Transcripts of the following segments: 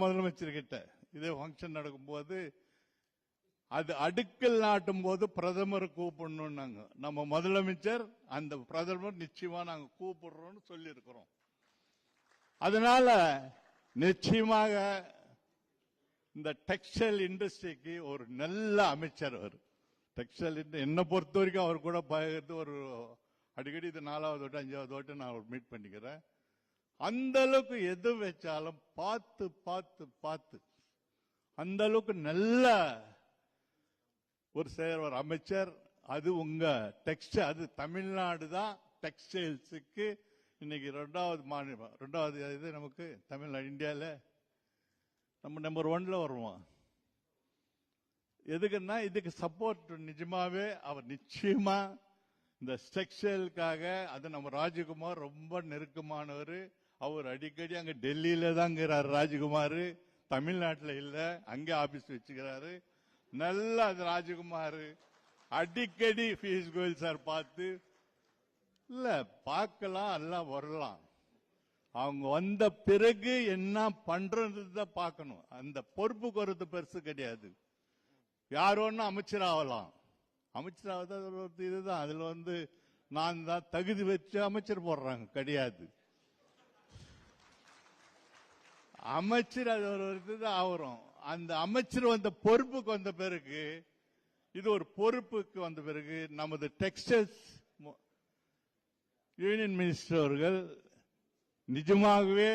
முதலமைச்சர்கிட்ட இதே ஃபங்க்ஷன் நடக்கும்போது அது அடுக்கல் நாட்டும் போது பிரதமர் கூப்பிடணும்னாங்க. நம்ம முதலமைச்சர் அந்த பிரதமர் நிச்சயமா நாங்க கூப்பிடுறோம்னு சொல்லி இருக்கிறோம். அதனால நிச்சயமாக இந்த டெக்ஸ்டைல் இண்டஸ்ட்ரிக்கு ஒரு நல்ல அமைச்சர் அவர். டெக்ஸ்டைல் என்ன பொறுத்த வரைக்கும் அவர் கூட பகிர்ந்து ஒரு அடிக்கடி இது 4வது ஓட்டு 5வது ஓட்டு நான் மீட் பண்ணிக்கிறேன். அந்த அளவுக்கு எது வச்சாலும் பார்த்து பார்த்து பார்த்து அந்த அளவுக்கு நல்ல ஒரு அமைச்சர். அது உங்க டெக்ஸ்டைல், அது தமிழ்நாடு தான் டெக்ஸ்டைல்ஸுக்கு இன்னைக்கு 2வது மாநிலம், 2வது இது நமக்கு தமிழ்நாடு இந்தியாவில் நம்ம நம்பர் 1ல வருவோம். எதுக்குன்னா இதுக்கு சப்போர்ட் நிஜமாவே அவர் நிச்சயமா இந்த டெக்ஸ்டைலுக்காக. அது நம்ம ராஜகுமார் ரொம்ப நெருக்கமானவர். அவர் அடிக்கடி அங்க டெல்லியில தாங்கிறார் ராஜகுமார், தமிழ்நாட்டில் இல்ல, அங்கே ஆபீஸ் வச்சுக்கிறாரு. நல்லா அது ராஜகுமார் அடிக்கடி பீஸ் கோயில் சார் பார்த்து இல்ல பார்க்கலாம், எல்லாம் வரலாம். அவங்க வந்த பிறகு என்ன பண்றது தான் பார்க்கணும். அந்த பொறுப்பு குறைத்து பெருசு கிடையாது. யார் ஒன்னு அமைச்சர் ஆகலாம், அமைச்சராவது இதுதான். அதுல நான் தான் தகுதி வச்சு அமைச்சர் போடுறாங்க கிடையாது. அமைச்சர் அது ஒரு இதுதான் ஆகிறோம். அந்த அமைச்சர் வந்த பொறுப்புக்கு வந்த பிறகு, இது ஒரு பொறுப்புக்கு வந்த பிறகு நமது டெக்ஸ்டைல்ஸ் யூனியன் மினிஸ்டர் அவர்கள் நிஜமாகவே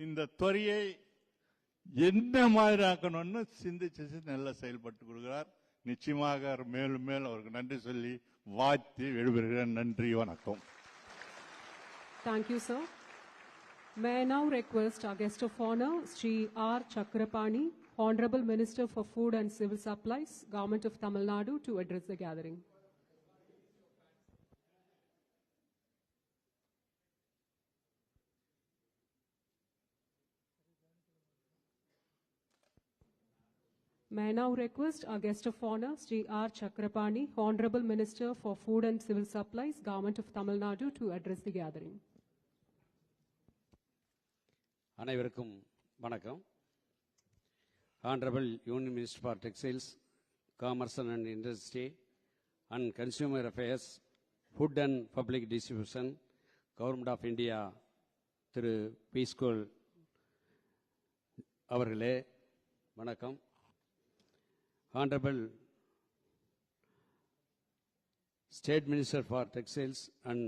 இந்த துறையை என்ன மாதிரி ஆக்கணும்னு சிந்திச்சு நல்லா செயல்பட்டு கொடுக்கிறார். நிச்சயமாக மேலும் மேலும் அவருக்கு நன்றி சொல்லி வாழ்த்தி விடுபெறுகிறேன். நன்றி, வணக்கம். Thank you, sir. May I now request our guest of honor, Sri R. Chakrapani, Honorable Minister for Food and Civil Supplies, Government of Tamil Nadu, to address the gathering. May I now request our guest of honor, Sri R. Chakrapani, Honorable Minister for Food and Civil Supplies, Government of Tamil Nadu, to address the gathering. அனைவருக்கும் வணக்கம். Honorable Union Minister for Textiles, Commerce and Industry and Consumer Affairs, Food and Public Distribution, Government of India, திரு பீஸ்கோல் அவர்களே வணக்கம். Honorable State Minister for Textiles and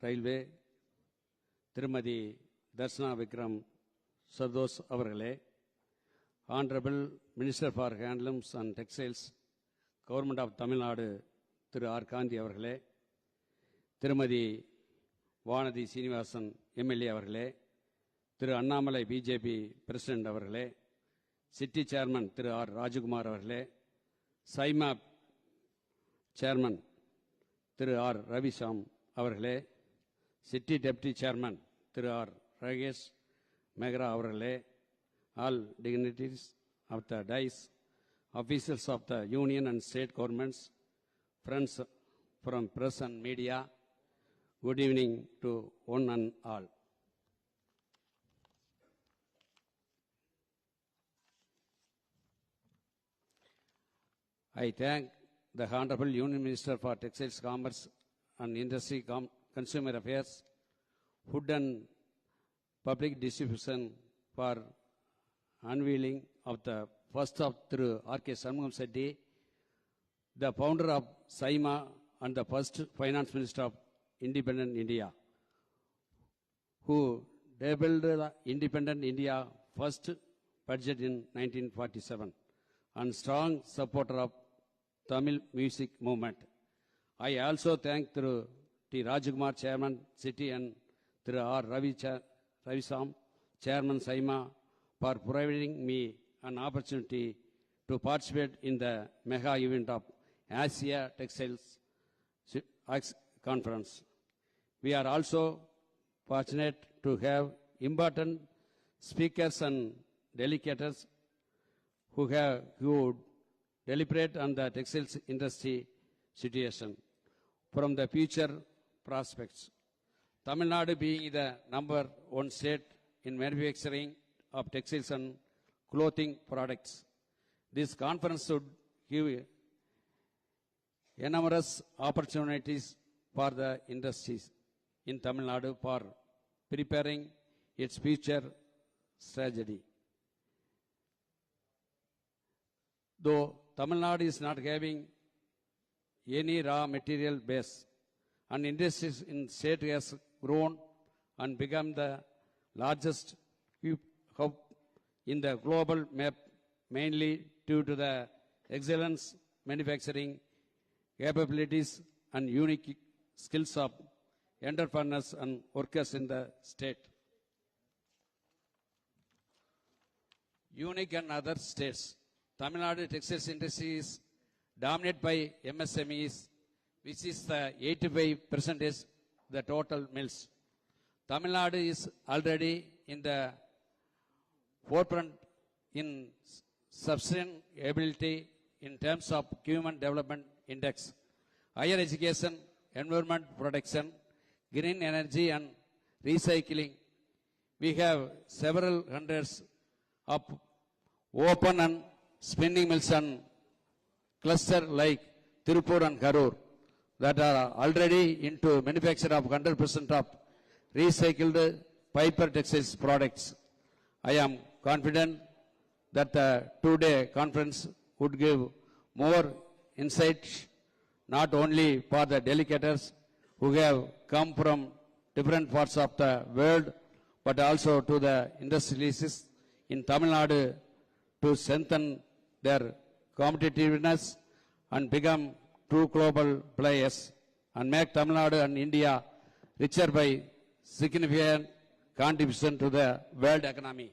Railway, திருமதி தர்ஷனா விக்ரம் சர்தோஸ் அவர்களே, Honorable Minister for Handlooms and Textiles, Government of Tamil Nadu, Thiru R Gandhi அவர்களே, Thirumathi Vanathi Srinivasan MLA அவர்களே, Thiru Annamalai BJP president அவர்களே, city chairman Thiru R Rajakumar அவர்களே, SIMA chairman Thiru R Ravisam அவர்களே, city deputy chairman Thiru R Rakesh Mehra அவர்களே, all dignitaries of the dice, officials of the union and state governments, friends from press and media, good evening to one and all. I thank the Honorable Union Minister for Textiles, Commerce and Industry, Consumer Affairs, Food and Public Distribution for unveiling of the first of through R.K. Shanmugam Setty, the founder of SAIMA and the first Finance Minister of Independent India, who developed the Independent India first budget in 1947, and strong supporter of Tamil music movement. I also thank through T. Rajkumar, Chairman, City, and through R. Ravisam, Chairman Saima, for providing me an opportunity to participate in the mega event of Asia Textiles Conference. We are also fortunate to have important speakers and delegators who would deliberate on the textiles industry situation from the future prospects. Tamil Nadu being the #1 state in manufacturing of textiles and clothing products. This conference should give enormous opportunities for the industries in Tamil Nadu for preparing its future strategy. Though Tamil Nadu is not having any raw material base, and industries in state has grown and become the largest hub in the global map, mainly due to the excellence manufacturing capabilities and unique skills of entrepreneurs and workers in the state. Unique and other states. Tamil Nadu textiles industry is dominated by MSMEs, which is the 85% the total mills. Tamil Nadu is already in the forefront in sustainability in terms of Human Development Index, higher education, environment protection, green energy and recycling. We have several hundreds of open and spinning mills and cluster like Tirupur and Karur that are already into manufacture of 100% of recycled paper textiles products. I am confident that the two-day conference would give more insights not only for the delegates who have come from different parts of the world, but also to the industrialists in Tamil Nadu to strengthen their competitiveness and become true global players and make Tamil Nadu and India richer by significant contribution to the world economy.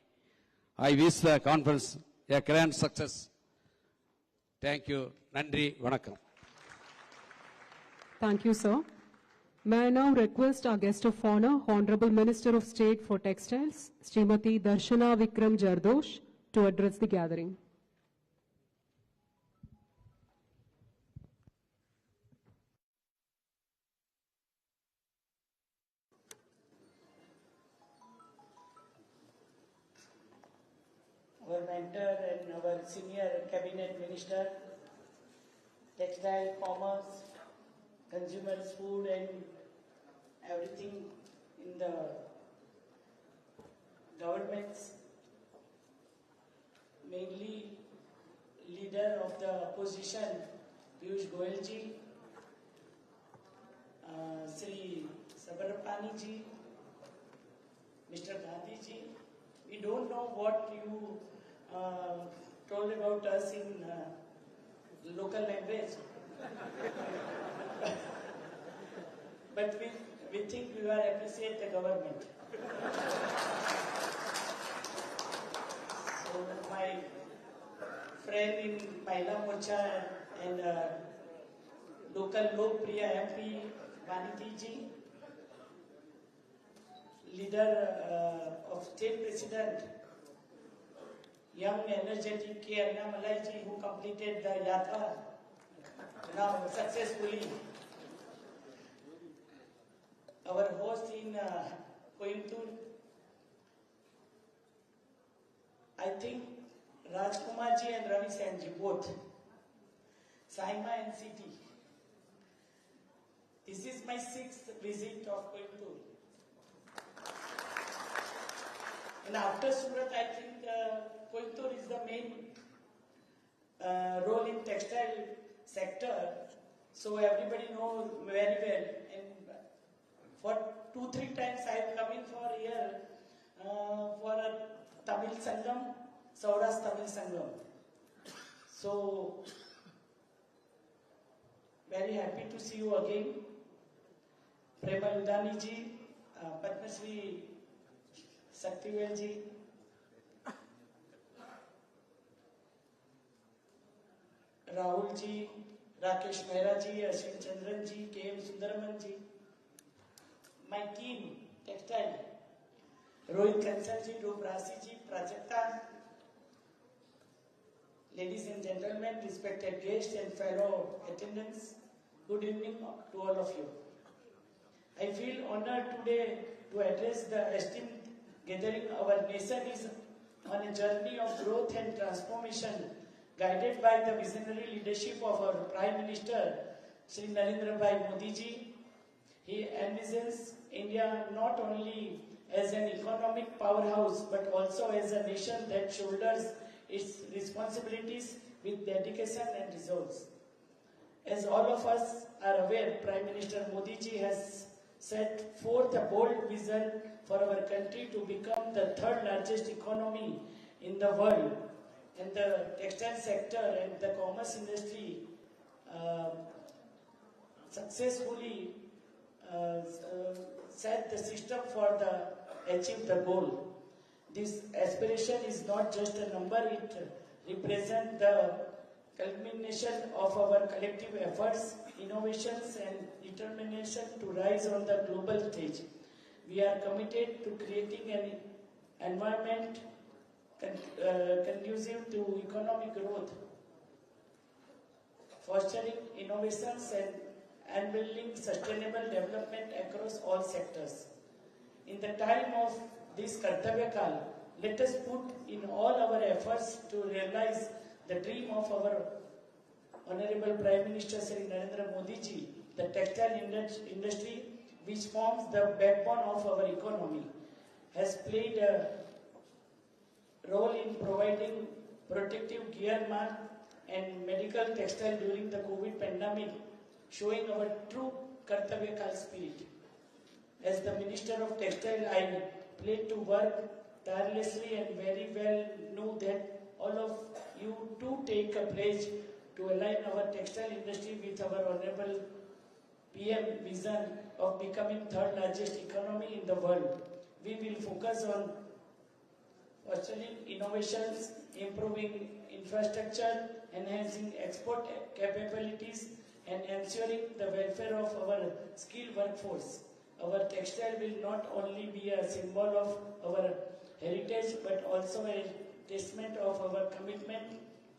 I wish the conference a grand success. Thank you. Nandri, Vanakkam. Thank you, sir. May I now request our guest of honor, Honorable Minister of State for Textiles, Srimati Darshana Vikram Jardosh, to address the gathering. Our mentor and our senior cabinet minister, textile, commerce, consumers, food and everything in the governments, mainly leader of the opposition, Piyush Goyal ji, Sri Sabarapani ji, Mr. Gandhi ji. We don't know what you told about us in local language. But we think we will appreciate the government. So my friend in Mahila Morcha and local Lokpriya MP Vaniti ji, leader of state president, young energetic K. Annamalai ji, who completed the yatra now successfully. Our host in Coimbatore, I think Rajkumar ji and Ravi Sen ji both, Saima and CT. This is my 6th visit of Coimbatore. And after Surat, I think Coimbatore is the main role in textile sector. So everybody knows very well. And for 2-3 times I have come in for here for a Tamil Sangam, Sauras Tamil Sangam. So very happy to see you again. Prema Ludani ji, Padma Shri Saktivel ji, Rahul ji, Rakesh Mehra ji, Ashwin Chandran ji, K.M. Sundaraman ji, my team, textile, Rohit Kansal ji, Rup Rasi ji, Prajakta, ladies and gentlemen, respected guests and fellow attendants, good evening to all of you. I feel honored today to address the esteemed gathering. Our nation is on a journey of growth and transformation guided by the visionary leadership of our Prime Minister, Shri Narendra Bhai Modi ji. He envisions India not only as an economic powerhouse but also as a nation that shoulders its responsibilities with dedication and results. As all of us are aware, Prime Minister Modi ji has set forth a bold vision for our country to become the third largest economy in the world, and the textile sector and the commerce industry successfully set the system for the achieve the goal. This aspiration is not just a number, it represents the culmination of our collective efforts, innovations and determination to rise on the global stage. We are committed to creating an environment conducive to economic growth, fostering innovations and building sustainable development across all sectors. In the time of this Kartavya Kal, let us put in all our efforts to realize the dream of our Honorable Prime Minister Shri Narendra Modi ji. The textile industry, which forms the backbone of our economy, has played a role in providing protective gear, mask and medical textile during the COVID pandemic, showing our true Kartavya Kal spirit. As the Minister of Textile, I pledge to work tirelessly and very well know that all of you too take a pledge to align our textile industry with our Honorable PM vision of becoming third largest economy in the world. We will focus on fostering innovations, improving infrastructure, enhancing export capabilities, and ensuring the welfare of our skilled workforce. Our textile will not only be a symbol of our heritage but also a testament of our commitment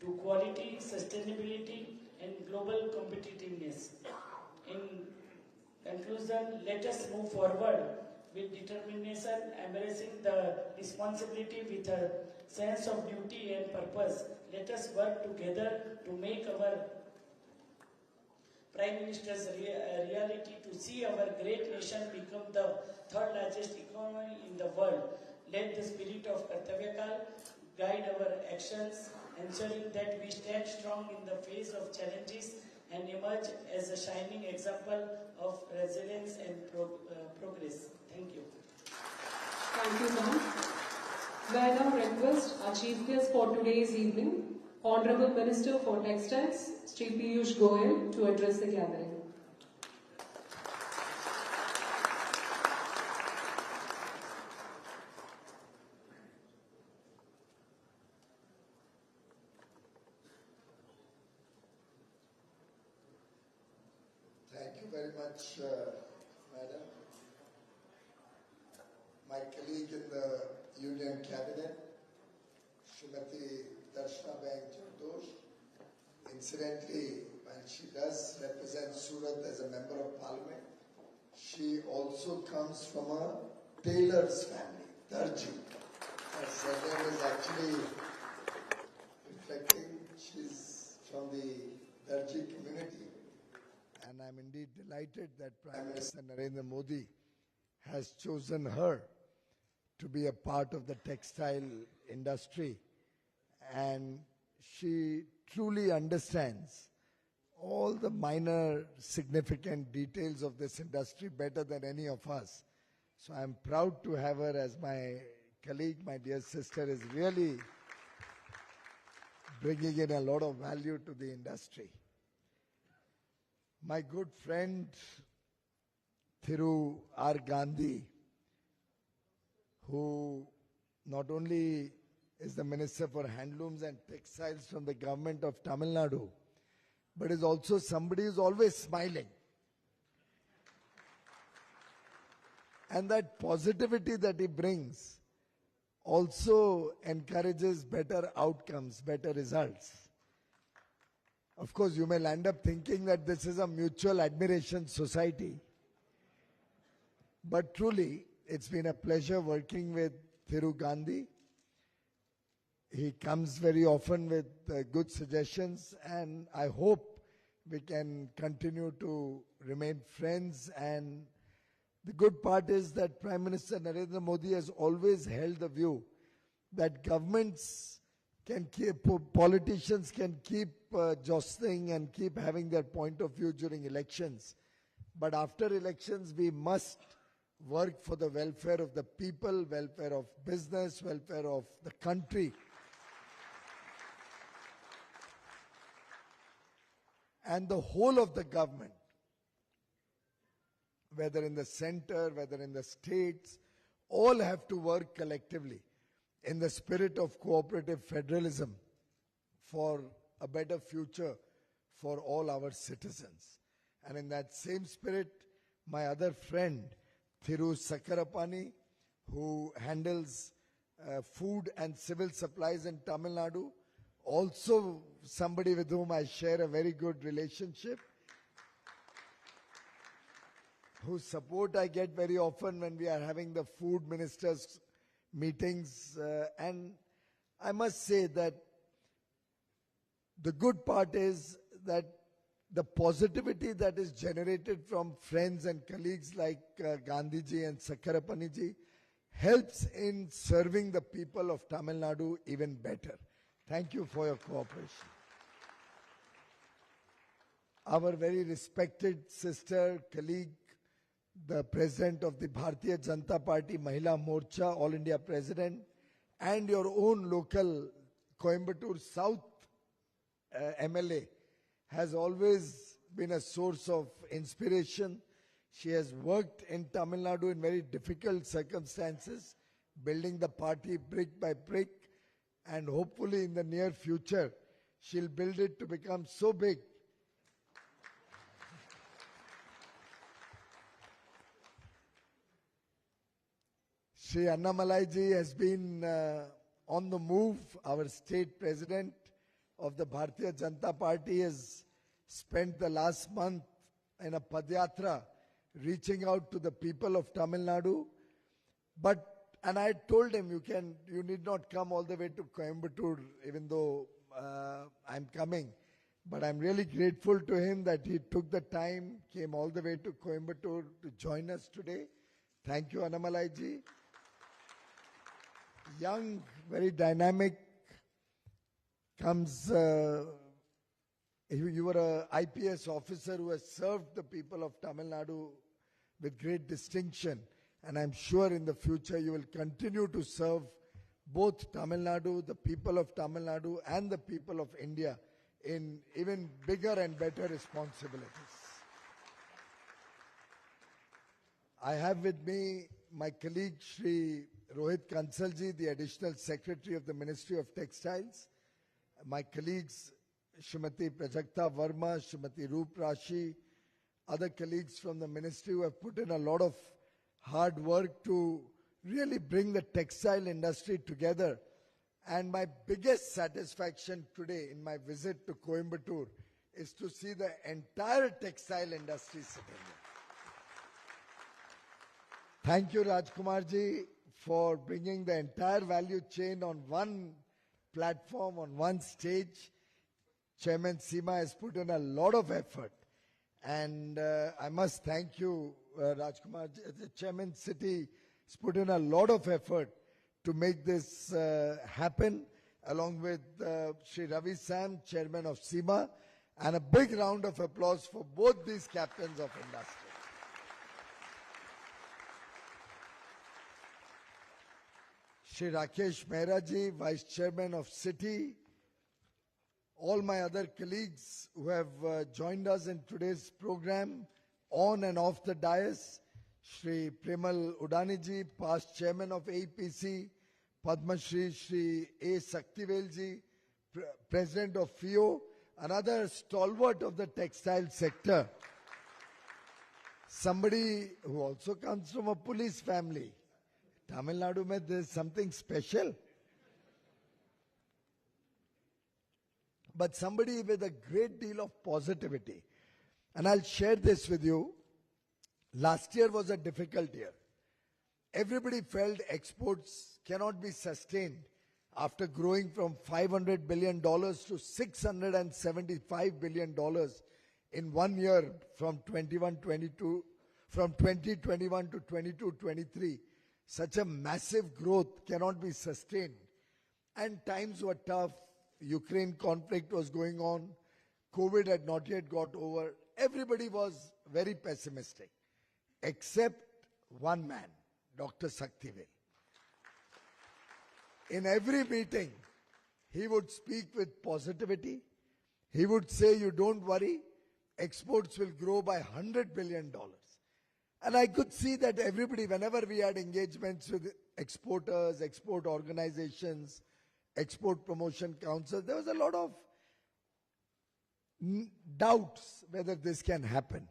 to quality, sustainability, and global competitiveness. In conclusion, let us move forward with determination, embracing the responsibility with a sense of duty and purpose. Let us work together to make our Prime Minister's reality, to see our great nation become the third largest economy in the world. Let the spirit of Kartavya Kal guide our actions, ensuring that we stand strong in the face of challenges and emerge as a shining example of resilience and progress. Thank you. Thank you, ma'am. May I now request our chief guest for today's evening, Honorable Minister for Textiles, Shri Piyush Goyal, to address the gathering. Thank you very much, Madam. My colleague in the Union Cabinet, Srimati Darshana Chowdhury. Incidentally, while she does represent Surat as a Member of Parliament, she also comes from a tailor's family, Darji. Her surname is actually reflecting she's from the Darji community. And I'm indeed delighted that Prime Minister Narendra Modi has chosen her to be a part of the textile industry. And she truly understands all the minor significant details of this industry better than any of us. So I'm proud to have her as my colleague. My dear sister is really bringing in a lot of value to the industry. My good friend Thiru R. Gandhi, who not only is the Minister for Handlooms and Textiles from the government of Tamil Nadu, but is also somebody who's always smiling. And that positivity that he brings also encourages better outcomes, better results. Of course, you may land up thinking that this is a mutual admiration society. But truly, it's been a pleasure working with Thiru Gandhi. He comes very often with good suggestions, and I hope we can continue to remain friends. And the good part is that Prime Minister Narendra Modi has always held the view that governments can keep, politicians can keep jostling and keep having their point of view during elections. But after elections, we must work for the welfare of the people, welfare of business, welfare of the country. And the whole of the government, whether in the center, whether in the states, all have to work collectively in the spirit of cooperative federalism for a better future for all our citizens. And in that same spirit, my other friend, Thiru Sakarapani, who handles food and civil supplies in Tamil Nadu, also somebody with whom I share a very good relationship, whose support I get very often when we are having the food ministers meetings. And I must say that the good part is that the positivity that is generated from friends and colleagues like Gandhiji and Sakarapaniji helps in serving the people of Tamil Nadu even better. Thank you for your cooperation. Our very respected sister, colleague, the President of the Bharatiya Janata Party Mahila Morcha, All India President, and your own local Coimbatore South MLA, has always been a source of inspiration. She has worked in Tamil Nadu in very difficult circumstances, building the party brick by brick, and hopefully in the near future, she'll build it to become so big Shri Annamalai ji has been on the move. Our state president of the Bharatiya Janata Party has spent the last month in a Padyatra reaching out to the people of Tamil Nadu. And I told him, you need not come all the way to Coimbatore, even though I'm coming. But I'm really grateful to him that he took the time, came all the way to Coimbatore to join us today. Thank you, Annamalai ji. Young, very dynamic, comes, you were an IPS officer who has served the people of Tamil Nadu with great distinction. And I'm sure in the future you will continue to serve both Tamil Nadu, the people of Tamil Nadu, and the people of India in even bigger and better responsibilities. I have with me my colleague Shri Rohit Kansalji, the Additional Secretary of the Ministry of Textiles, my colleagues Srimati Prajakta Verma, Srimati Roop Rashi, other colleagues from the ministry who have put in a lot of hard work to really bring the textile industry together. And my biggest satisfaction today in my visit to Coimbatore is to see the entire textile industry sitting there. Thank you, Rajkumarji, for bringing the entire value chain on one platform, on one stage. Chairman Seema has put in a lot of effort. And I must thank you, Rajkumarji. The Chairman City has put in a lot of effort to make this happen, along with Shri Ravi Sam, Chairman of SEMA, and a big round of applause for both these captains of industry. Shri Rakesh Mehra ji, Vice Chairman of City, all my other colleagues who have joined us in today's program, on and off the dais, Shri Premal Udani ji, past Chairman of APC, Padma Shri Shri A. Saktivel ji, President of FIO, another stalwart of the textile sector, somebody who also comes from a police family. Tamil Nadu mein there is something special. But somebody with a great deal of positivity. And I'll share this with you. Last year was a difficult year. Everybody felt exports cannot be sustained after growing from $500 billion to $675 billion in 1 year from 2021 to 22-23, such a massive growth cannot be sustained. And times were tough. Ukraine conflict was going on. COVID had not yet got over. Everybody was very pessimistic, except one man, Dr. Saktivel. In every meeting, he would speak with positivity. He would say, you don't worry, exports will grow by $100 billion. And I could see that everybody, whenever we had engagements with exporters, export organizations, export promotion council, there was a lot of doubts whether this can happen.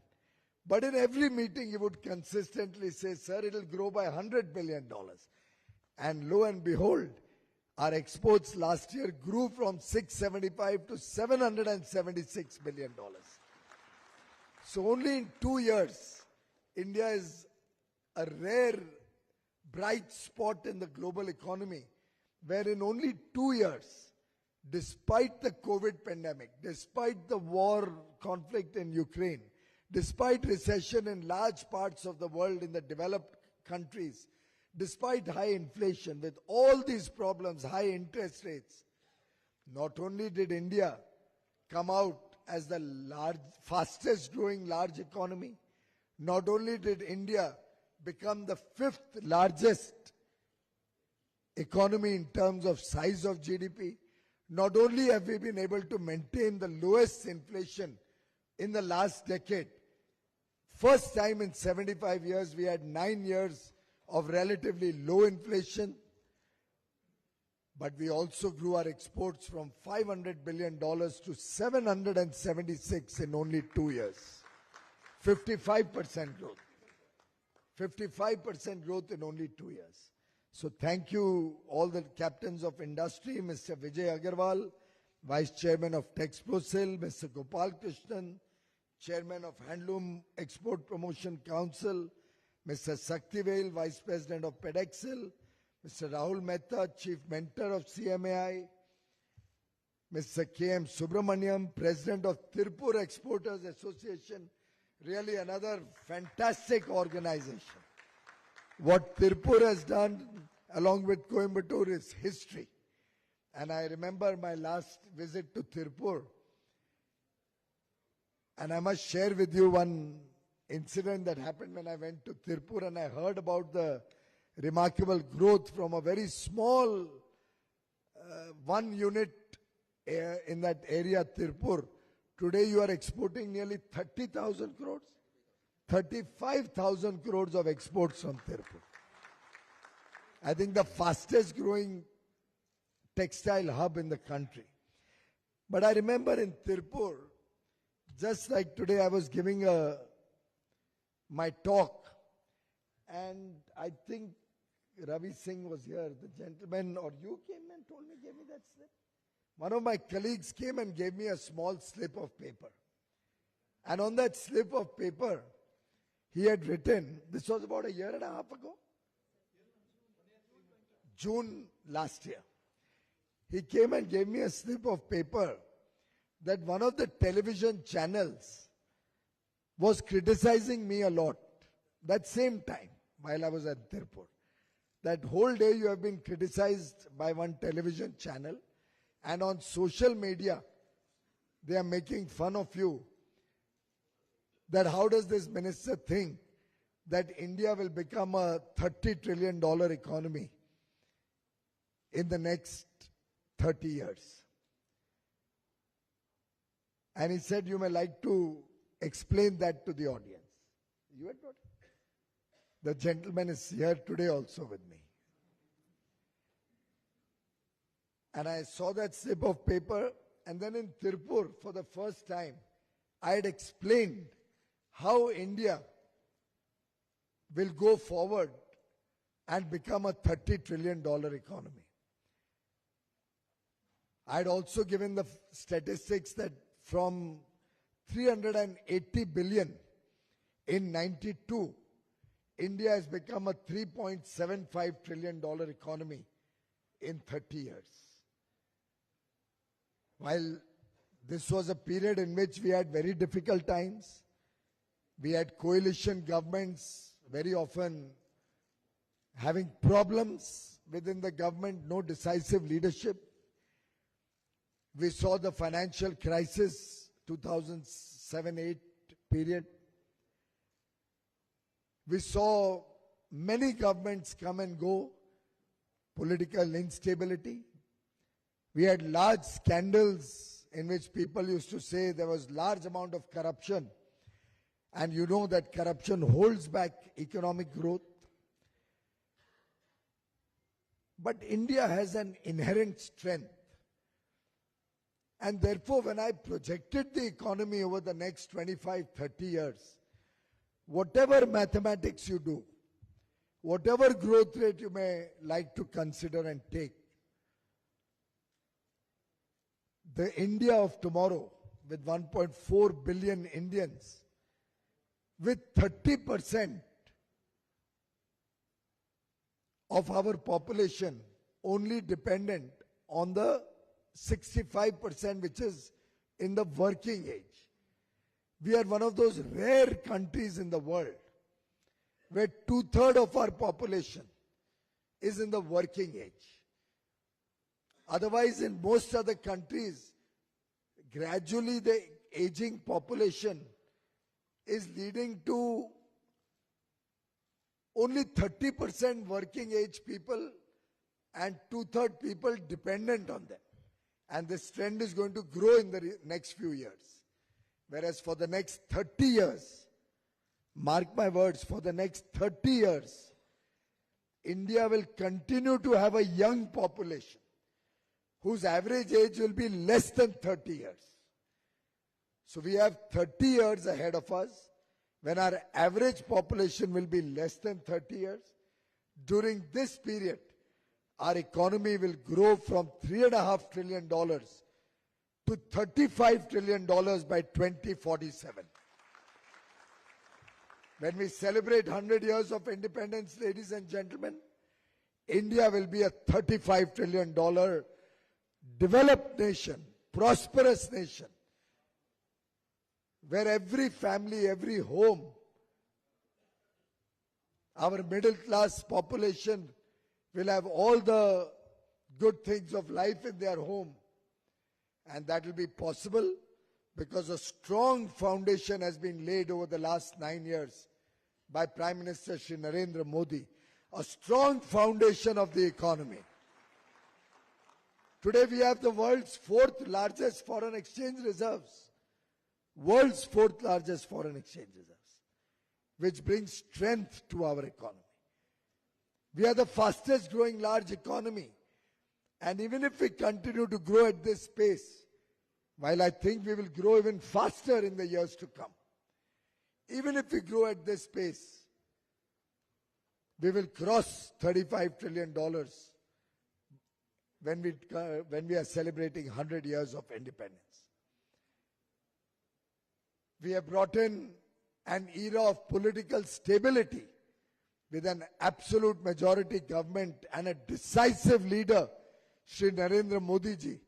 But in every meeting, he would consistently say, sir, it will grow by $100 billion. And lo and behold, our exports last year grew from 675 to $776 billion. So only in 2 years, India is a rare, bright spot in the global economy, where in only 2 years, despite the COVID pandemic, despite the war conflict in Ukraine, despite recession in large parts of the world in the developed countries, despite high inflation, with all these problems, high interest rates, not only did India come out as the fastest growing large economy, not only did India become the 5th largest economy in terms of size of GDP, not only have we been able to maintain the lowest inflation in the last decade, first time in 75 years, we had 9 years of relatively low inflation, but we also grew our exports from $500 billion to 776 in only 2 years. 55% growth. 55% growth in only 2 years. So thank you all the captains of industry, Mr. Vijay Agarwal, Vice Chairman of Texprosil, Mr. Gopal Krishnan, Chairman of Handloom Export Promotion Council, Mr. Saktivel, Vice President of Pedexil, Mr. Rahul Mehta, Chief Mentor of CMAI, Mr. K.M. Subramaniam, President of Tirupur Exporters Association, really another fantastic organization. What Tirupur has done along with Coimbatore is history. And I remember my last visit to Tirupur, and I must share with you one incident that happened when I went to Tirupur and I heard about the remarkable growth from a very small one unit in that area, Tirupur. Today you are exporting nearly 30,000 crores, 35,000 crores of exports from Tirupur. I think the fastest growing textile hub in the country. But I remember in Tirupur, just like today I was giving my talk, and I think Ravi Singh was here, the gentleman, or you came and told me, gave me that slip. One of my colleagues came and gave me a small slip of paper. And on that slip of paper, he had written, this was about a year and a half ago, June last year. He came and gave me a slip of paper that one of the television channels was criticizing me a lot. That same time, while I was at Tirupur. That whole day you have been criticized by one television channel, and on social media, they are making fun of you. That how does this minister think that India will become a $30 trillion economy in the next 30 years? And he said, you may like to explain that to the audience. You had brought it. The gentleman is here today also with me. And I saw that slip of paper, and then in Tirupur, for the first time, I had explained how India will go forward and become a $30 trillion economy. I had also given the statistics that from 380 billion in 92, India has become a $3.75 trillion economy in 30 years. While this was a period in which we had very difficult times, we had coalition governments very often having problems within the government, no decisive leadership. We saw the financial crisis, 2007-8 period. We saw many governments come and go, political instability. We had large scandals in which people used to say there was large amount of corruption. And you know that corruption holds back economic growth. But India has an inherent strength. And therefore, when I projected the economy over the next 25, 30 years, whatever mathematics you do, whatever growth rate you may like to consider and take, the India of tomorrow, with 1.4 billion Indians, with 30% of our population only dependent on the 65% which is in the working age. We are one of those rare countries in the world where 2/3 of our population is in the working age. Otherwise, in most other countries, gradually the aging population is leading to only 30% working age people and 2/3 people dependent on them. And this trend is going to grow in the next few years. Whereas for the next 30 years, mark my words, for the next 30 years, India will continue to have a young population whose average age will be less than 30 years. So we have 30 years ahead of us when our average population will be less than 30 years. During this period, our economy will grow from $3.5 trillion to $35 trillion by 2047. When we celebrate 100 years of independence, ladies and gentlemen, India will be a $35 trillion developed nation, prosperous nation, where every family, every home, our middle class population will have all the good things of life in their home. And that will be possible because a strong foundation has been laid over the last 9 years by Prime Minister Shri Narendra Modi. A strong foundation of the economy. Today we have the world's 4th largest foreign exchange reserves. World's 4th largest foreign exchange reserves, which brings strength to our economy. We are the fastest growing large economy. And even if we continue to grow at this pace, while I think we will grow even faster in the years to come, even if we grow at this pace, we will cross $35 trillion when we are celebrating 100 years of independence. We have brought in an era of political stability with an absolute majority government and a decisive leader, Shri Narendra Modi ji,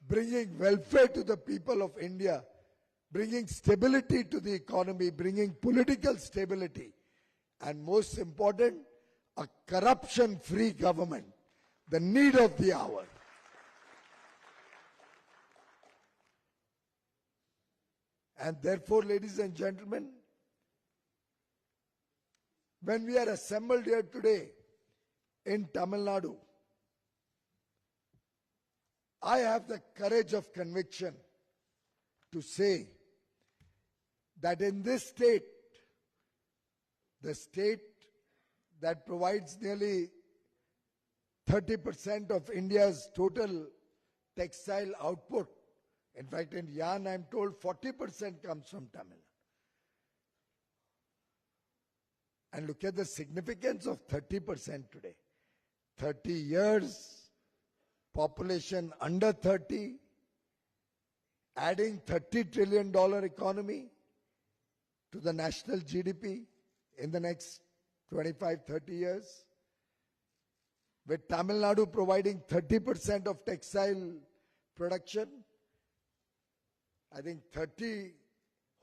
bringing welfare to the people of India, bringing stability to the economy, bringing political stability, and most important, a corruption-free government, the need of the hour. And therefore, ladies and gentlemen, when we are assembled here today in Tamil Nadu, I have the courage of conviction to say that in this state, the state that provides nearly 30% of India's total textile output, in fact in yarn I am told 40% comes from Tamil Nadu. And look at the significance of 30% today. 30 years, population under 30, adding $30 trillion economy to the national GDP in the next 25, 30 years. with Tamil Nadu providing 30% of textile production. I think 30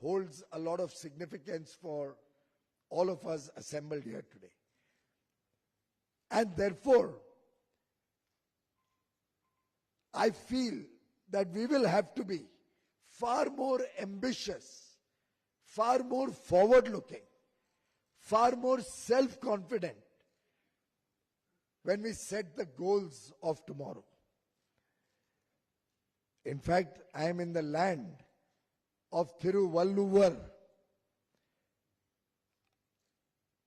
holds a lot of significance for all of us assembled here today. And therefore, I feel that we will have to be far more ambitious, far more forward-looking, far more self-confident when we set the goals of tomorrow. In fact, I am in the land of Thiruvalluvar.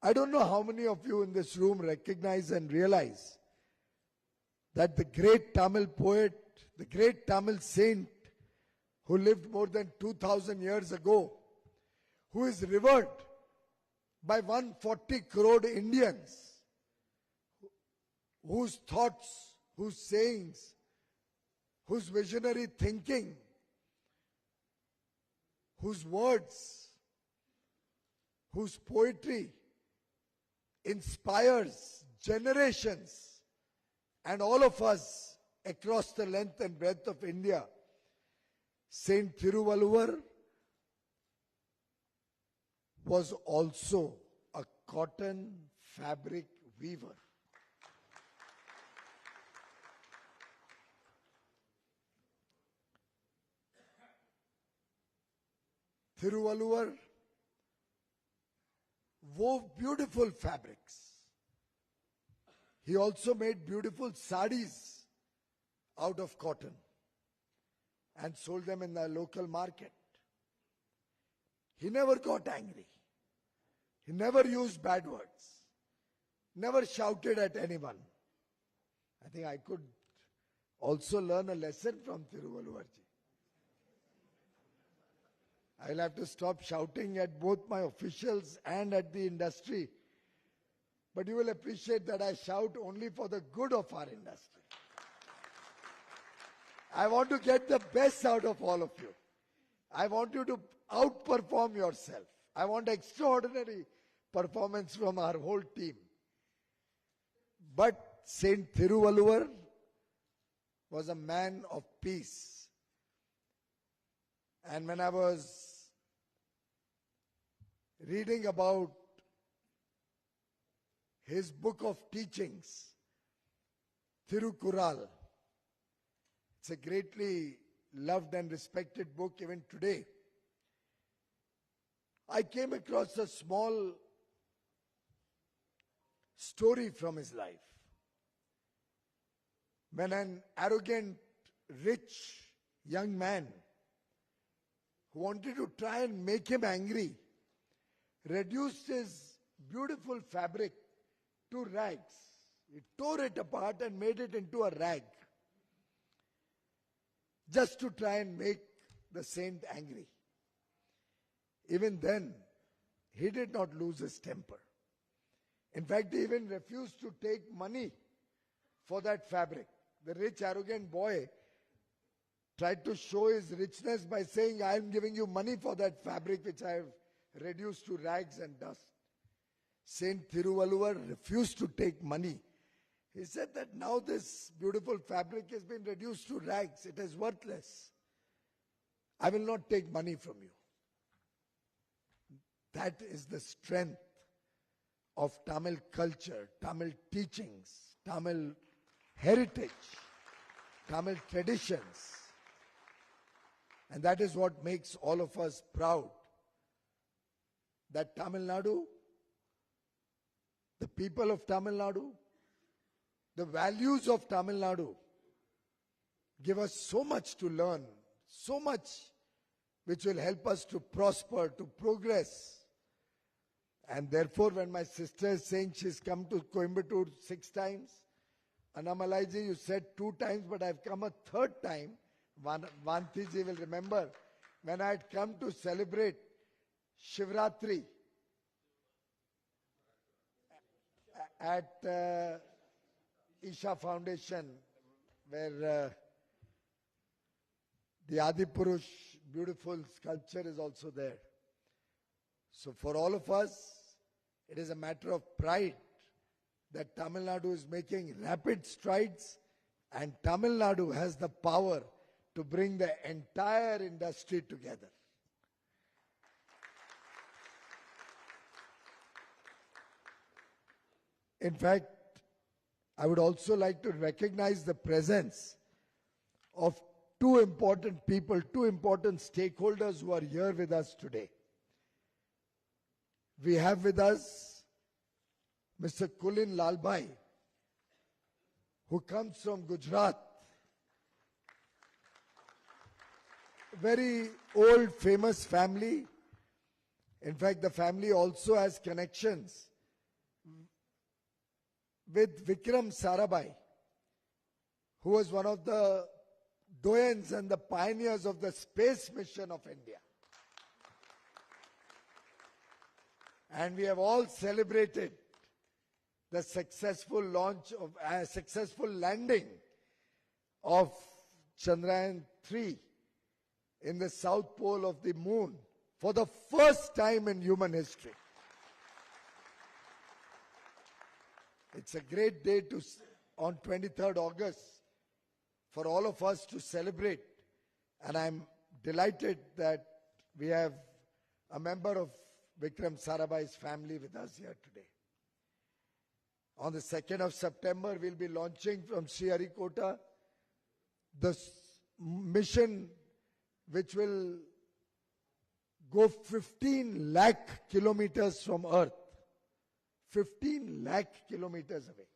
I don't know how many of you in this room recognize and realize that the great Tamil poet, the great Tamil saint who lived more than 2,000 years ago, who is revered by 140 crore Indians, whose thoughts, whose sayings, whose visionary thinking, whose words, whose poetry inspires generations and all of us across the length and breadth of India. Saint Thiruvalluvar was also a cotton fabric weaver. Thiruvalluvar wove beautiful fabrics. He also made beautiful sarees out of cotton and sold them in the local market. He never got angry. He never used bad words. Never shouted at anyone. I think I could also learn a lesson from Thiruvalluvarji. I'll have to stop shouting at both my officials and at the industry. But you will appreciate that I shout only for the good of our industry. I want to get the best out of all of you. I want you to outperform yourself. I want extraordinary performance from our whole team. But Saint Thiruvalluvar was a man of peace. And when I was reading about his book of teachings, Thirukural, it's a greatly loved and respected book even today. I came across a small story from his life. When an arrogant, rich young man who wanted to try and make him angry reduced his beautiful fabric to rags. He tore it apart and made it into a rag, just to try and make the saint angry. Even then, he did not lose his temper. In fact, he even refused to take money for that fabric. The rich, arrogant boy tried to show his richness by saying, I am giving you money for that fabric which I have reduced to rags and dust. Saint Thiruvalluvar refused to take money. He said that now this beautiful fabric has been reduced to rags. It is worthless. I will not take money from you. That is the strength of Tamil culture, Tamil teachings, Tamil heritage, Tamil traditions. And that is what makes all of us proud. That Tamil Nadu, the people of Tamil Nadu, the values of Tamil Nadu give us so much to learn, so much which will help us to prosper, to progress. And therefore, when my sister is saying she's come to Coimbatore 6 times, Annamalaiji, you said 2 times, but I've come a 3rd time. Vantiji will remember when I had come to celebrate Shivratri at Isha Foundation, where the Adipurush beautiful sculpture is also there. So for all of us, it is a matter of pride that Tamil Nadu is making rapid strides, and Tamil Nadu has the power to bring the entire industry together. In fact, I would also like to recognize the presence of two important people, two important stakeholders who are here with us today. We have with us Mr. Kulin Lalbhai, who comes from Gujarat. Very old, famous family. In fact, the family also has connections with Vikram Sarabhai, who was one of the doyens and the pioneers of the space mission of India. And we have all celebrated the successful launch of, successful landing of Chandrayaan-3 in the south pole of the moon for the first time in human history. It's a great day on 23rd August for all of us to celebrate, and I'm delighted that we have a member of Vikram Sarabhai's family with us here today. On the 2nd of September, we'll be launching from Sriharikota the mission which will go 15 lakh kilometers from Earth, 15 lakh kilometers away,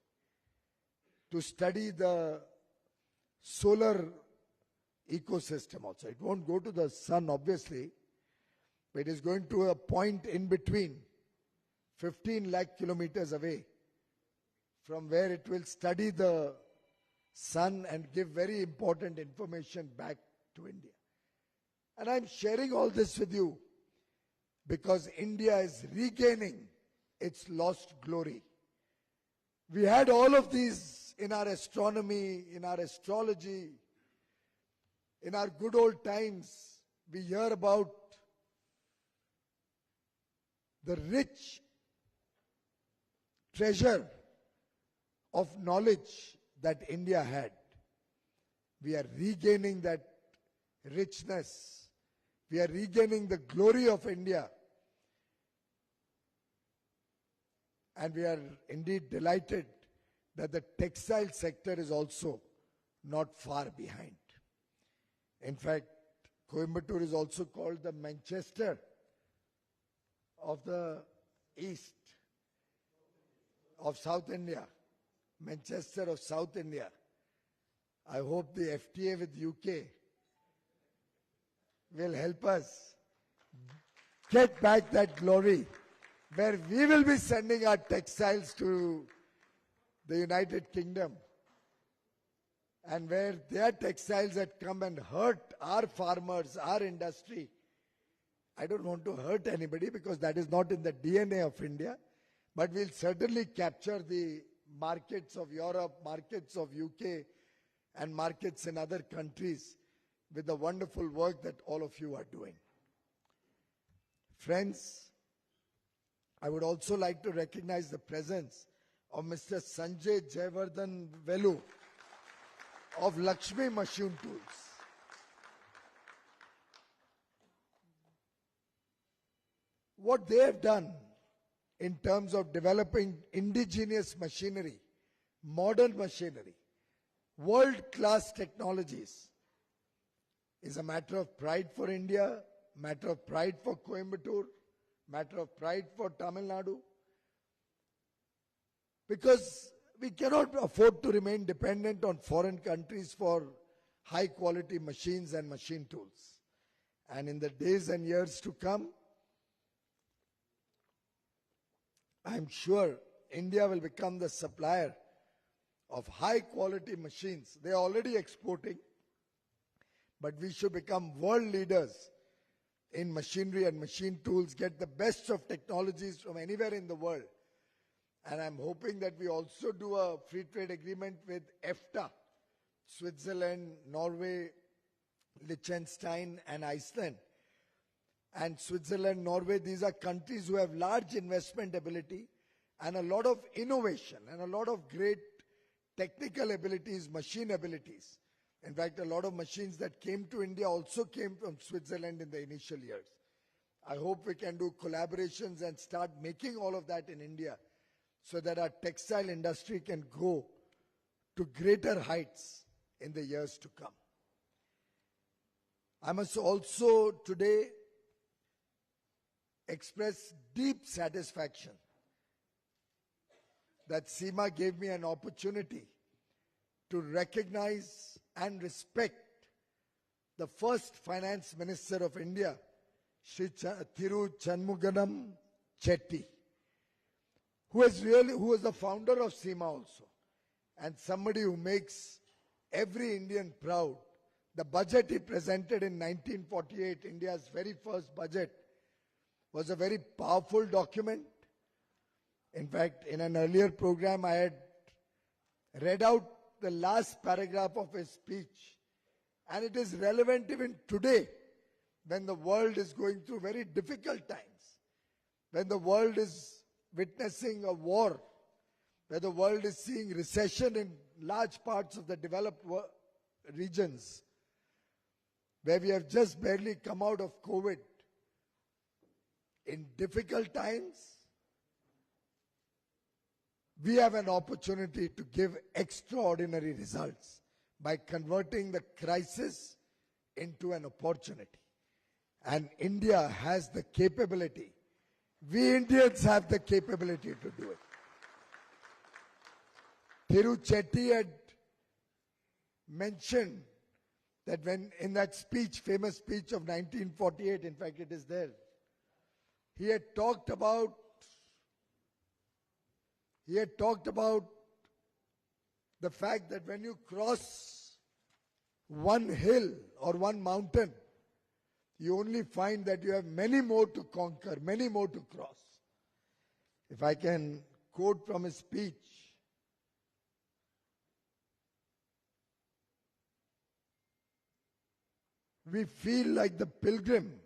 to study the solar ecosystem also. It won't go to the sun, obviously, but it is going to a point in between, 15 lakh kilometers away, from where it will study the sun and give very important information back to India. And I'm sharing all this with you because India is regaining its lost glory. We had all of these in our astronomy, in our astrology, in our good old times. We hear about the rich treasure of knowledge that India had. We are regaining that richness. We are regaining the glory of India. And we are indeed delighted that the textile sector is also not far behind. In fact, Coimbatore is also called the Manchester of the East, of South India. Manchester of South India. I hope the FTA with UK will help us get back that glory, where we will be sending our textiles to the United Kingdom, and where their textiles had come and hurt our farmers, our industry. I don't want to hurt anybody because that is not in the DNA of India, but we'll certainly capture the markets of Europe, markets of UK, and markets in other countries with the wonderful work that all of you are doing. Friends, I would also like to recognize the presence of Mr. Sanjay Jayavardhan Velu of Lakshmi Machine Tools. What they have done in terms of developing indigenous machinery, modern machinery, world-class technologies, is a matter of pride for India, matter of pride for Coimbatore, matter of pride for Tamil Nadu, because we cannot afford to remain dependent on foreign countries for high-quality machines and machine tools. And in the days and years to come, I'm sure India will become the supplier of high-quality machines. They are already exporting, but we should become world leaders in machinery and machine tools, get the best of technologies from anywhere in the world. And I'm hoping that we also do a free trade agreement with EFTA, Switzerland, Norway, Liechtenstein, and Iceland. And Switzerland, Norway, these are countries who have large investment ability and a lot of innovation and a lot of great technical abilities, machine abilities. In fact, a lot of machines that came to India also came from Switzerland in the initial years. I hope we can do collaborations and start making all of that in India so that our textile industry can go to greater heights in the years to come. I must also today express deep satisfaction that SEMA gave me an opportunity to recognize and respect the first finance minister of India, Shri Thiru Chanmuganam Chetty, who was the founder of SEMA also, and somebody who makes every Indian proud. The budget he presented in 1948, India's very first budget, was a very powerful document. In fact, in an earlier program, I had read out the last paragraph of his speech, and it is relevant even today when the world is going through very difficult times, when the world is witnessing a war, where the world is seeing recession in large parts of the developed regions, where we have just barely come out of COVID. In difficult times, we have an opportunity to give extraordinary results by converting the crisis into an opportunity. And India has the capability. We Indians have the capability to do it. Thiru Chetty had mentioned that when in that speech, famous speech of 1948, in fact it is there, he had talked about the fact that when you cross one hill or one mountain, you only find that you have many more to conquer, many more to cross. If I can quote from his speech, we feel like the pilgrim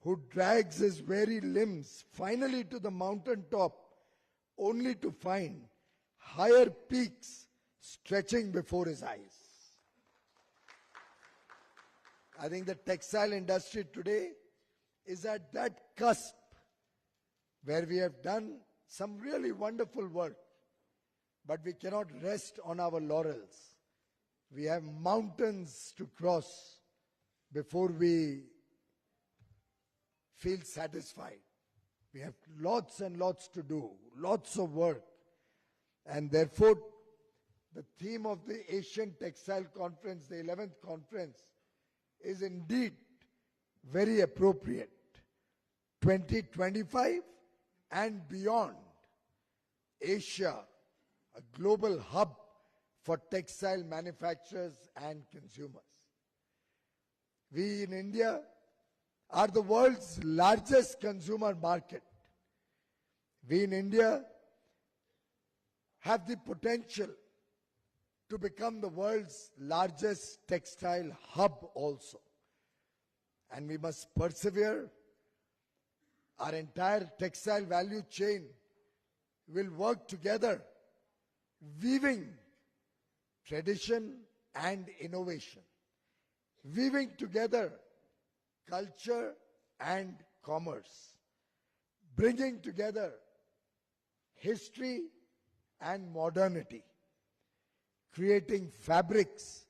who drags his weary limbs finally to the mountain top, only to find higher peaks stretching before his eyes. I think the textile industry today is at that cusp where we have done some really wonderful work, but we cannot rest on our laurels. We have mountains to cross before we feel satisfied. We have lots and lots to do, lots of work. And therefore, the theme of the Asian Textile Conference, the 11th conference, is indeed very appropriate. 2025 and beyond, Asia, a global hub for textile manufacturers and consumers. We in India are the world's largest consumer market. We in India have the potential to become the world's largest textile hub also. And we must persevere. Our entire textile value chain will work together, weaving tradition and innovation, weaving together culture and commerce, bringing together history and modernity, creating fabrics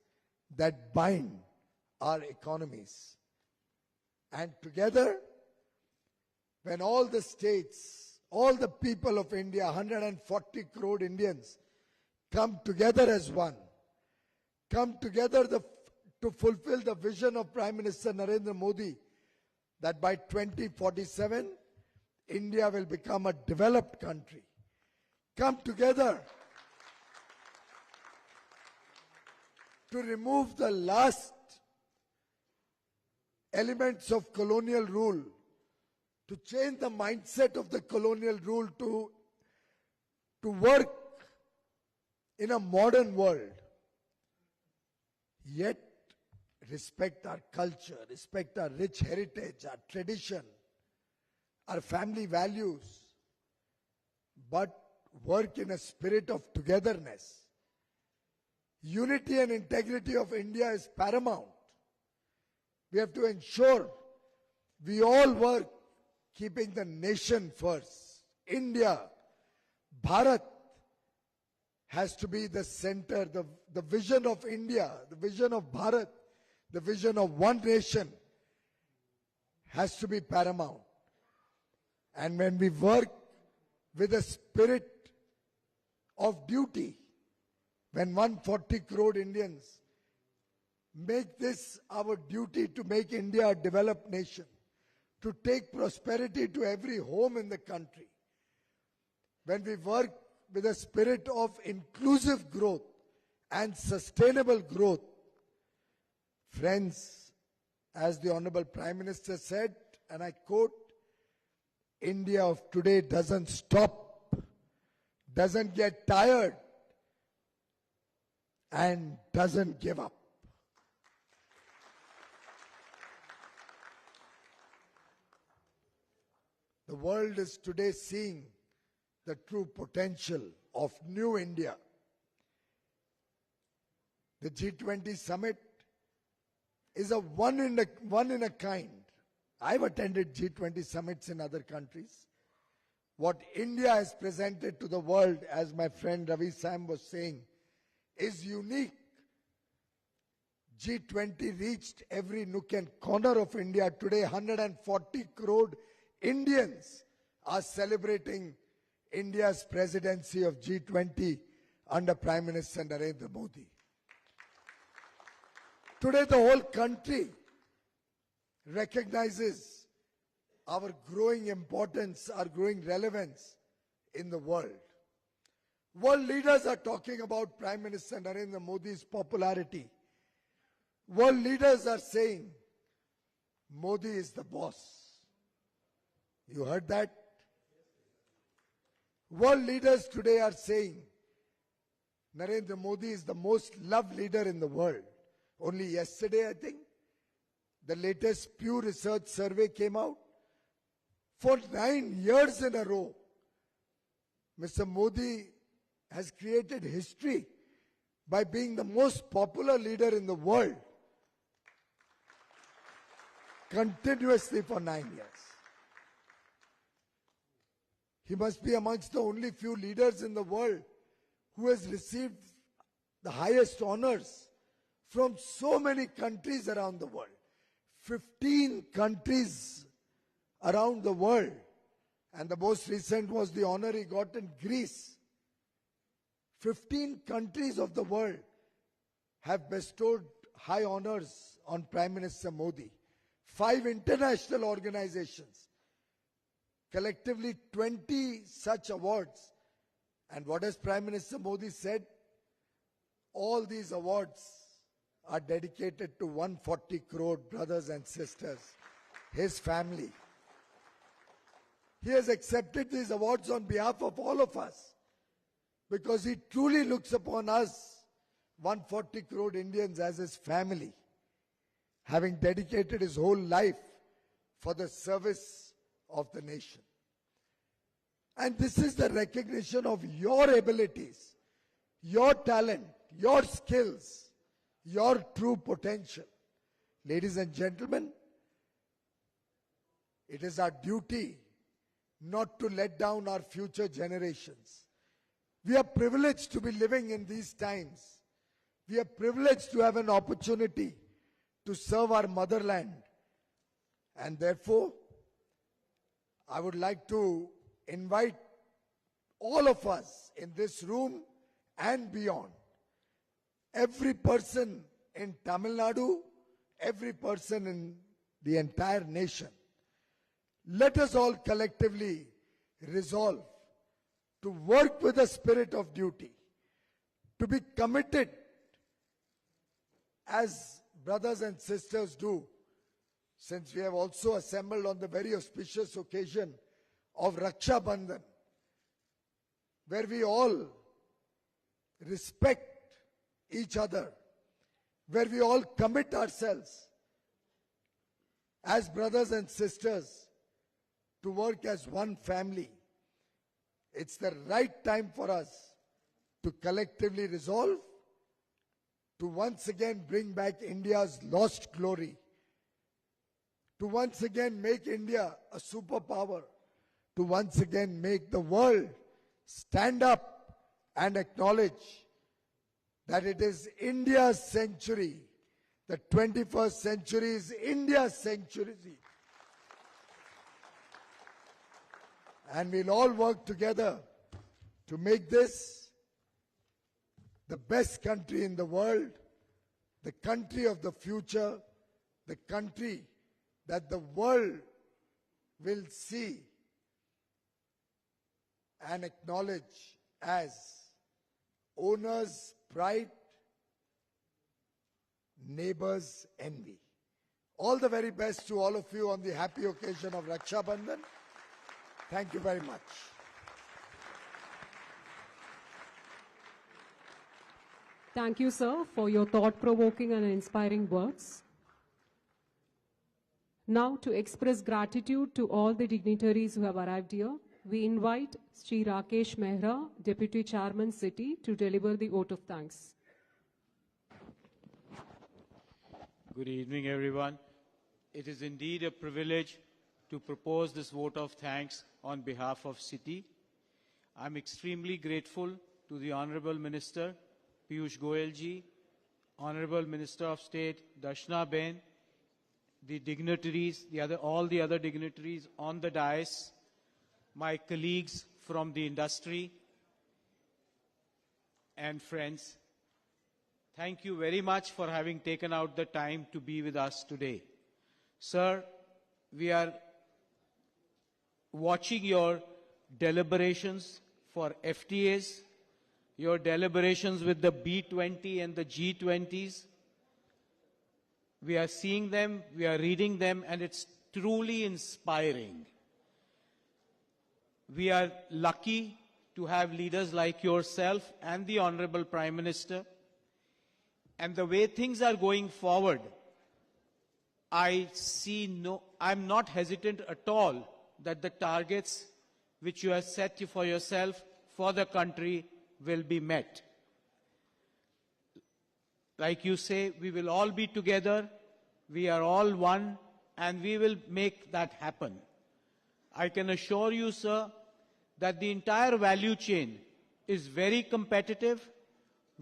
that bind our economies. And together, when all the states, all the people of India, 140 crore Indians, come together as one, come together to fulfill the vision of Prime Minister Narendra Modi that by 2047, India will become a developed country. Come together to remove the last elements of colonial rule, to change the mindset of the colonial rule to work in a modern world, yet respect our culture, respect our rich heritage, our tradition, our family values, but work in a spirit of togetherness. Unity and integrity of India is paramount. We have to ensure we all work keeping the nation first. India, Bharat has to be the center, the vision of India, the vision of Bharat, the vision of one nation has to be paramount. And when we work with a spirit of duty, when 140 crore Indians make this our duty to make India a developed nation, to take prosperity to every home in the country, when we work with a spirit of inclusive growth and sustainable growth, friends, as the Honorable Prime Minister said, and I quote, India of today doesn't stop, doesn't get tired, and doesn't give up. The world is today seeing the true potential of new India. The G20 summit is a one in a kind. I've attended G20 summits in other countries. What India has presented to the world, as my friend Ravi Sam was saying, is unique. G20 reached every nook and corner of India. Today, 140 crore Indians are celebrating India's presidency of G20 under Prime Minister Narendra Modi. Today, the whole country recognizes our growing importance, our growing relevance in the world. World leaders are talking about Prime Minister Narendra Modi's popularity. World leaders are saying, Modi is the boss. You heard that? World leaders today are saying, Narendra Modi is the most loved leader in the world. Only yesterday, I think, the latest Pew Research survey came out. For 9 years in a row, Mr. Modi has created history by being the most popular leader in the world continuously for 9 years. He must be amongst the only few leaders in the world who has received the highest honors from so many countries around the world. 15 countries around the world. And the most recent was the honor he got in Greece. 15 countries of the world have bestowed high honors on Prime Minister Modi. 5 international organizations. Collectively 20 such awards. And what has Prime Minister Modi said? All these awards are dedicated to 140 crore brothers and sisters, his family. He has accepted these awards on behalf of all of us because he truly looks upon us, 140 crore Indians, as his family, having dedicated his whole life for the service of the nation. And this is the recognition of your abilities, your talent, your skills, your true potential. Ladies and gentlemen, it is our duty not to let down our future generations. We are privileged to be living in these times. We are privileged to have an opportunity to serve our motherland. And therefore, I would like to invite all of us in this room and beyond, every person in Tamil Nadu, every person in the entire nation. Let us all collectively resolve to work with a spirit of duty, to be committed as brothers and sisters do, since we have also assembled on the very auspicious occasion of Raksha Bandhan, where we all respect each other, where we all commit ourselves as brothers and sisters to work as one family It's the right time for us to collectively resolve, to once again bring back India's lost glory, to once again make India a superpower, to once again make the world stand up and acknowledge that it is India's century. The 21st century is India's century. And we'll all work together to make this the best country in the world, the country of the future, the country that the world will see and acknowledge as owner's pride, neighbor's envy. All the very best to all of you on the happy occasion of Raksha Bandhan. Thank you very much. Thank you, sir, for your thought-provoking and inspiring words. Now, to express gratitude to all the dignitaries who have arrived here, we invite Sri Rakesh Mehra, Deputy Chairman City, to deliver the vote of thanks. Good evening, everyone. It is indeed a privilege to propose this vote of thanks on behalf of City. I'm extremely grateful to the Honorable Minister, Piyush Goyal ji, Honorable Minister of State, Darshana Ben, the dignitaries, all the other dignitaries on the dais, my colleagues from the industry, and friends. Thank you very much for having taken out the time to be with us today. Sir, we are watching your deliberations for FTAs, your deliberations with the B20 and the G20s. We are seeing them, we are reading them, and it's truly inspiring. We are lucky to have leaders like yourself and the Honorable Prime Minister. And the way things are going forward, I'm not hesitant at all that the targets which you have set for yourself, for the country, will be met. Like you say, we will all be together, we are all one, and we will make that happen. I can assure you, sir, that the entire value chain is very competitive.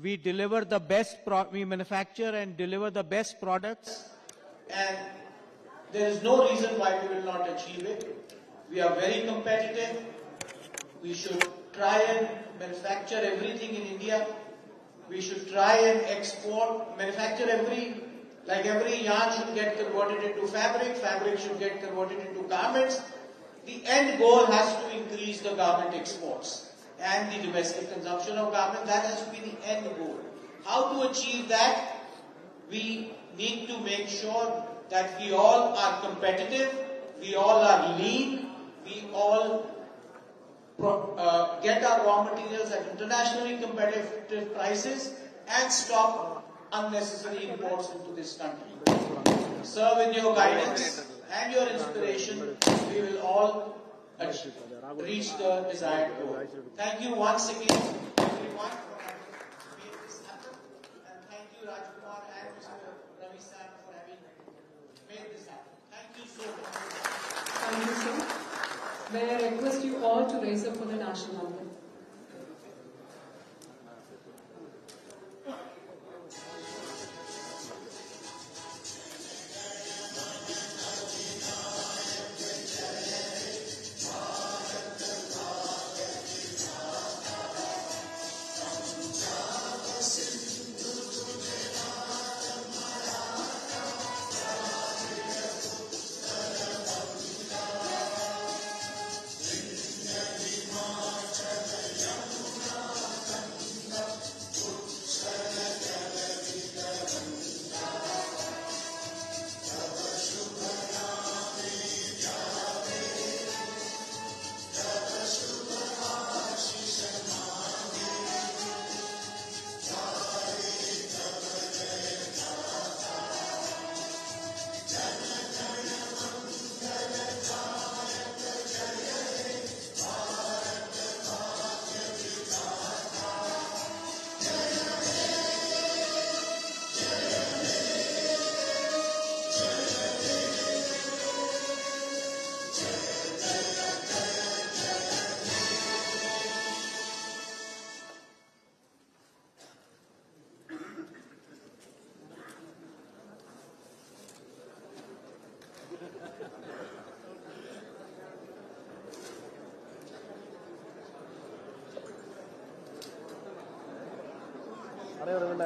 We deliver the best, we manufacture and deliver the best products, and there is no reason why we will not achieve it. We are very competitive. We should try and manufacture everything in India. We should try and export, manufacture every yarn should get converted into fabric, fabric should get converted into garments. The end goal has to increase the garment exports and the domestic consumption of garment. That has to be the end goal. How to achieve that? We need to make sure that we all are competitive, we all are lean, we all get our raw materials at internationally competitive prices and stop unnecessary imports into this country. Sir, with your guidance and your inspiration, we will all reach the desired goal. Thank you once again, everyone, for having made this happen. And thank you, Rajkumar and Mr. Ravi Sam, for having made this happen. Thank you so much. Thank you, sir. May I request you all to raise up for the national anthem. அனைவரும்